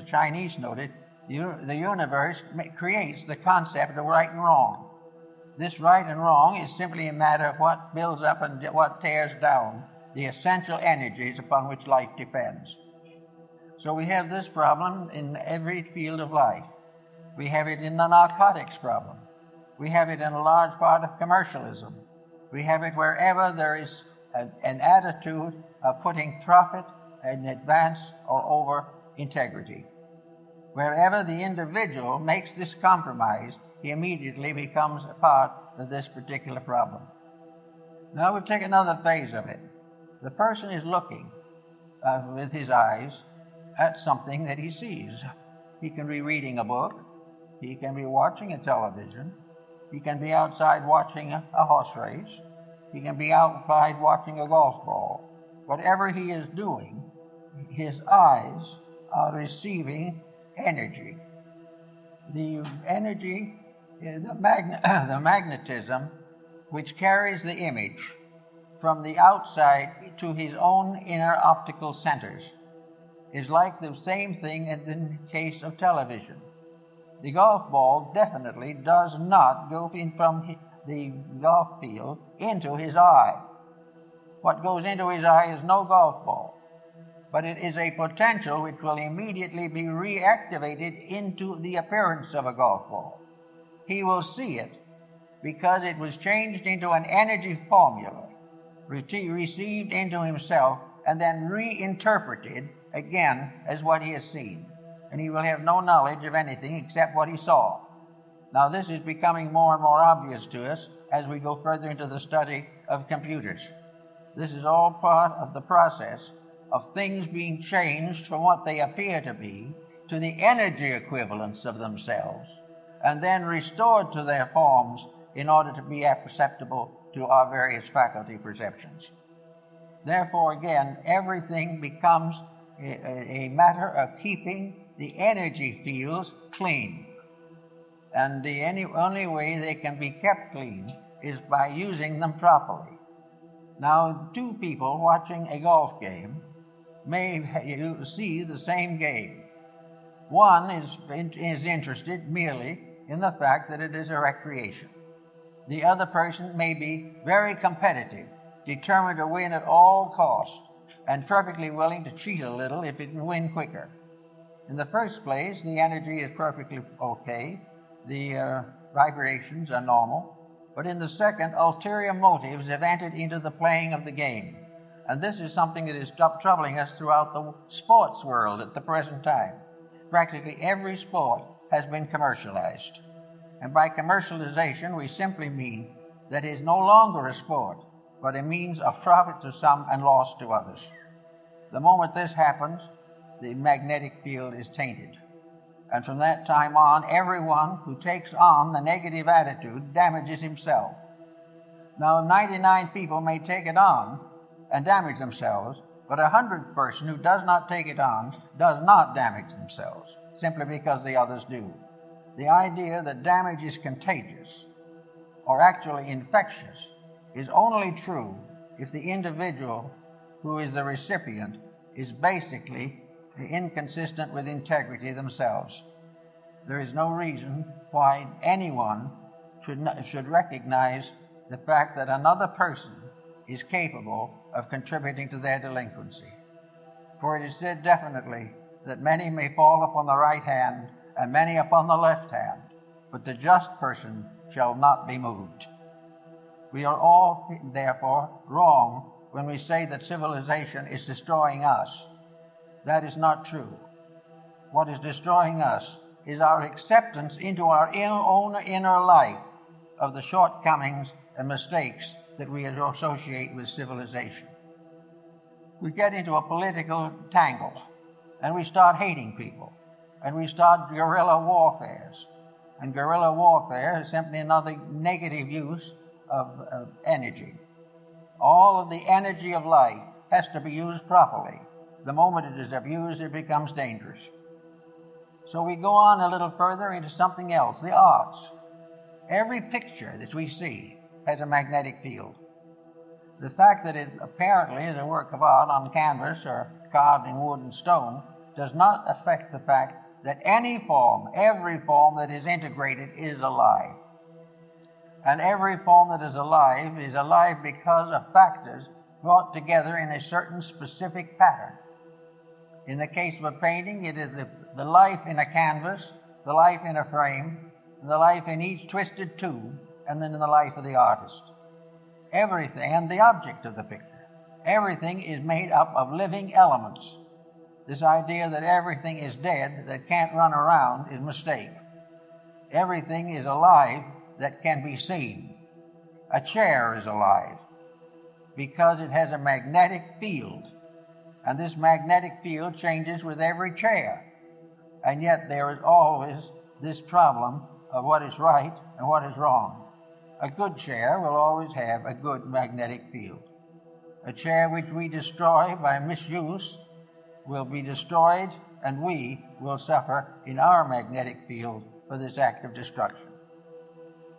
Chinese noted, the universe creates the concept of right and wrong. This right and wrong is simply a matter of what builds up and what tears down the essential energies upon which life depends. So we have this problem in every field of life. We have it in the narcotics problem. We have it in a large part of commercialism. We have it wherever there is an attitude of putting profit in advance or over integrity. Wherever the individual makes this compromise, he immediately becomes a part of this particular problem. Now we'll take another phase of it. The person is looking with his eyes at something that he sees. He can be reading a book. He can be watching a television. He can be outside watching a horse race. He can be outside watching a golf ball. Whatever he is doing, his eyes are receiving energy. The energy, the magnetism which carries the image from the outside to his own inner optical centers is like the same thing in the case of television. The golf ball definitely does not go in from the golf field into his eye. What goes into his eye is no golf ball, but it is a potential which will immediately be reactivated into the appearance of a golf ball. He will see it because it was changed into an energy formula, received into himself, and then reinterpreted again as what he has seen. And he will have no knowledge of anything except what he saw. Now this is becoming more and more obvious to us as we go further into the study of computers. This is all part of the process of things being changed from what they appear to be to the energy equivalents of themselves, and then restored to their forms in order to be perceptible to our various faculty perceptions. Therefore, again, everything becomes a matter of keeping the energy fields clean. And the only way they can be kept clean is by using them properly. Now, two people watching a golf game may see the same game. One is interested merely in the fact that it is a recreation. The other person may be very competitive, determined to win at all costs, and perfectly willing to cheat a little if it can win quicker. In the first place, the energy is perfectly okay. The vibrations are normal. But in the second, ulterior motives have entered into the playing of the game. And this is something that is troubling us throughout the sports world at the present time. Practically every sport has been commercialized. And by commercialization, we simply mean that it is no longer a sport, but a means of profit to some and loss to others. The moment this happens, the magnetic field is tainted. And from that time on, everyone who takes on the negative attitude damages himself. Now, 99 people may take it on and damage themselves, but 100th person who does not take it on does not damage themselves, simply because the others do. The idea that damage is contagious or actually infectious is only true if the individual who is the recipient is basically inconsistent with integrity themselves. There is no reason why anyone should recognize the fact that another person is capable of contributing to their delinquency. For it is said definitely that many may fall upon the right hand and many upon the left hand, but the just person shall not be moved. We are all, therefore, wrong when we say that civilization is destroying us. That is not true. What is destroying us is our acceptance into our own inner life of the shortcomings and mistakes that we associate with civilization. We get into a political tangle, and we start hating people, and we start guerrilla warfares. And guerrilla warfare is simply another negative use of energy. All of the energy of life has to be used properly. The moment it is abused, it becomes dangerous. So we go on a little further into something else, the arts. Every picture that we see has a magnetic field. The fact that it apparently is a work of art on canvas or carved in wood and stone does not affect the fact that any form, every form that is integrated is alive. And every form that is alive because of factors brought together in a certain specific pattern. In the case of a painting, it is the life in a canvas, the life in a frame, the life in each twisted tube, and then in the life of the artist. Everything, and the object of the picture, everything is made up of living elements. This idea that everything is dead, that can't run around, is a mistake. Everything is alive that can be seen. A chair is alive because it has a magnetic field, and this magnetic field changes with every chair. And yet there is always this problem of what is right and what is wrong. A good chair will always have a good magnetic field. A chair which we destroy by misuse will be destroyed, and we will suffer in our magnetic field for this act of destruction.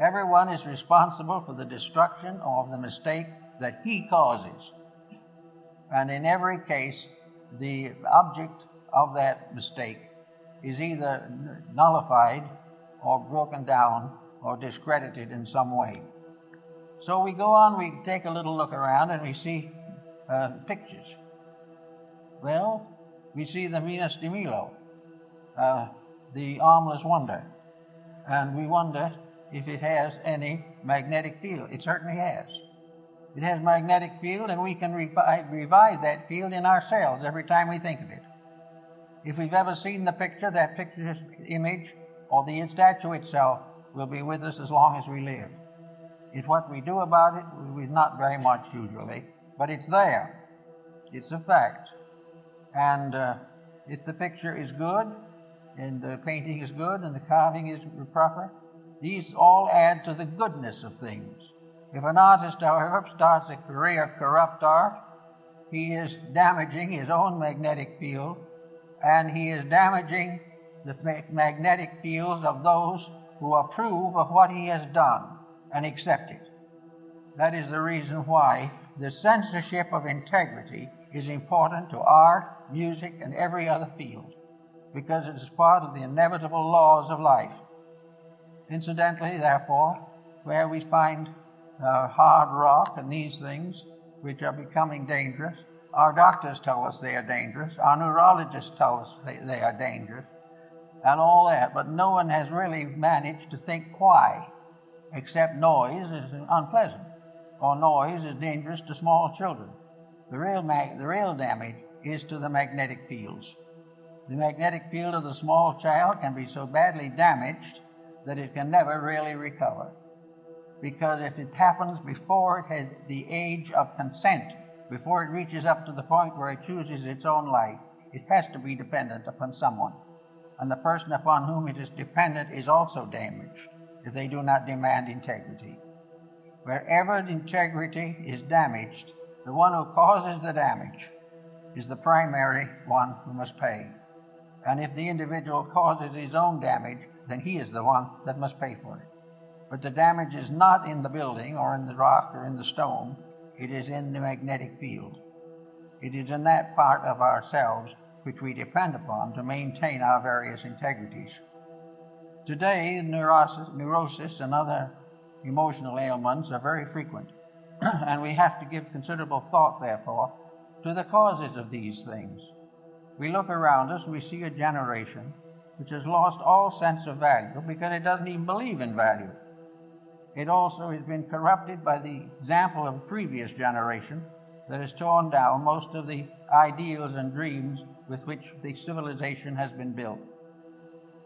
Everyone is responsible for the destruction or the mistake that he causes. And in every case, the object of that mistake is either nullified or broken down or discredited in some way. So we go on, we take a little look around, and we see pictures. Well, we see the Venus de Milo, the armless wonder, and we wonder if it has any magnetic field. It certainly has. It has magnetic field, and we can revive that field in ourselves every time we think of it. If we've ever seen the picture, that picture's image or the statue itself will be with us as long as we live. It's what we do about it, not very much usually, but it's there. It's a fact. And if the picture is good, and the painting is good, and the carving is proper, these all add to the goodness of things. If an artist, however, starts a career of corrupt art, he is damaging his own magnetic field, and he is damaging the magnetic fields of those who approve of what he has done and accept it. That is the reason why the censorship of integrity is important to art, music, and every other field, because it is part of the inevitable laws of life. Incidentally, therefore, where we find hard rock and these things which are becoming dangerous, our doctors tell us they are dangerous, our neurologists tell us they are dangerous, and all that, but no one has really managed to think why, except noise is unpleasant, or noise is dangerous to small children. The real damage is to the magnetic fields. The magnetic field of the small child can be so badly damaged that it can never really recover. Because if it happens before it has the age of consent, before it reaches up to the point where it chooses its own life, it has to be dependent upon someone. And the person upon whom it is dependent is also damaged if they do not demand integrity. Wherever integrity is damaged, the one who causes the damage is the primary one who must pay. And if the individual causes his own damage, then he is the one that must pay for it. But the damage is not in the building or in the rock or in the stone. It is in the magnetic field. It is in that part of ourselves which we depend upon to maintain our various integrities. Today, neurosis and other emotional ailments are very frequent, and we have to give considerable thought, therefore, to the causes of these things. We look around us and we see a generation which has lost all sense of value because it doesn't even believe in value. It also has been corrupted by the example of a previous generation that has torn down most of the ideals and dreams with which the civilization has been built.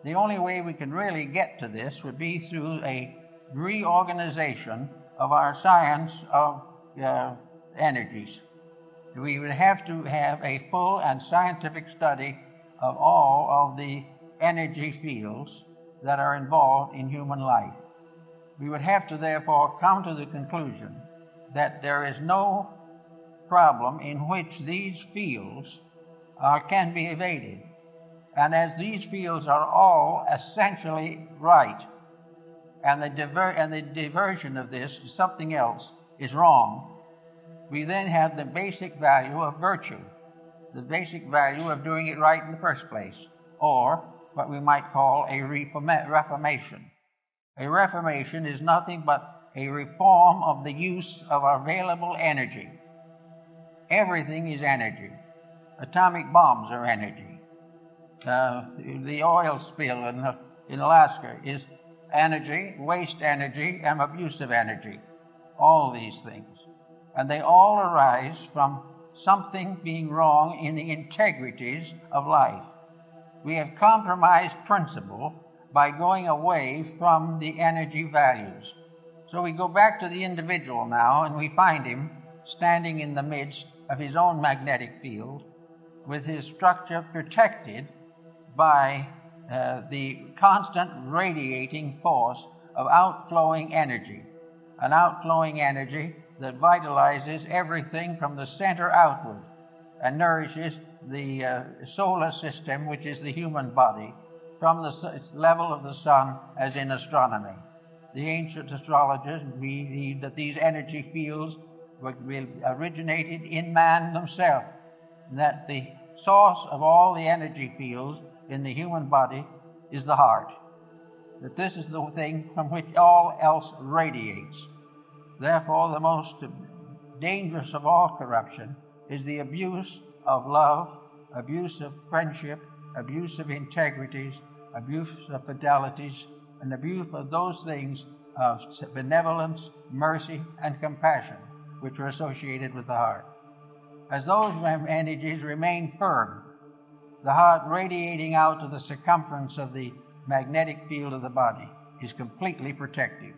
The only way we can really get to this would be through a reorganization of our science of energies. We would have to have a full and scientific study of all of the energy fields that are involved in human life. We would have to therefore come to the conclusion that there is no problem in which these fields can be evaded. And as these fields are all essentially right, and the diversion of this to something else is wrong, we then have the basic value of virtue. the basic value of doing it right in the first place, or what we might call a reformation. A reformation is nothing but a reform of the use of available energy. Everything is energy. Atomic bombs are energy. The oil spill in Alaska is energy, waste energy, and abusive energy. All these things. And they all arise from something being wrong in the integrities of life. We have compromised principle by going away from the energy values. So we go back to the individual now, and we find him standing in the midst of his own magnetic field, with his structure protected by the constant radiating force of outflowing energy, an outflowing energy that vitalizes everything from the center outward and nourishes the solar system, which is the human body, from the level of the sun, as in astronomy. The ancient astrologers believed that these energy fields originated in man himself, and that the source of all the energy fields in the human body is the heart, that this is the thing from which all else radiates. Therefore, the most dangerous of all corruption is the abuse of love, abuse of friendship, abuse of integrities, abuse of fidelities, and abuse of those things of benevolence, mercy, and compassion which are associated with the heart. As those energies remain firm, the heart radiating out to the circumference of the magnetic field of the body is completely protective.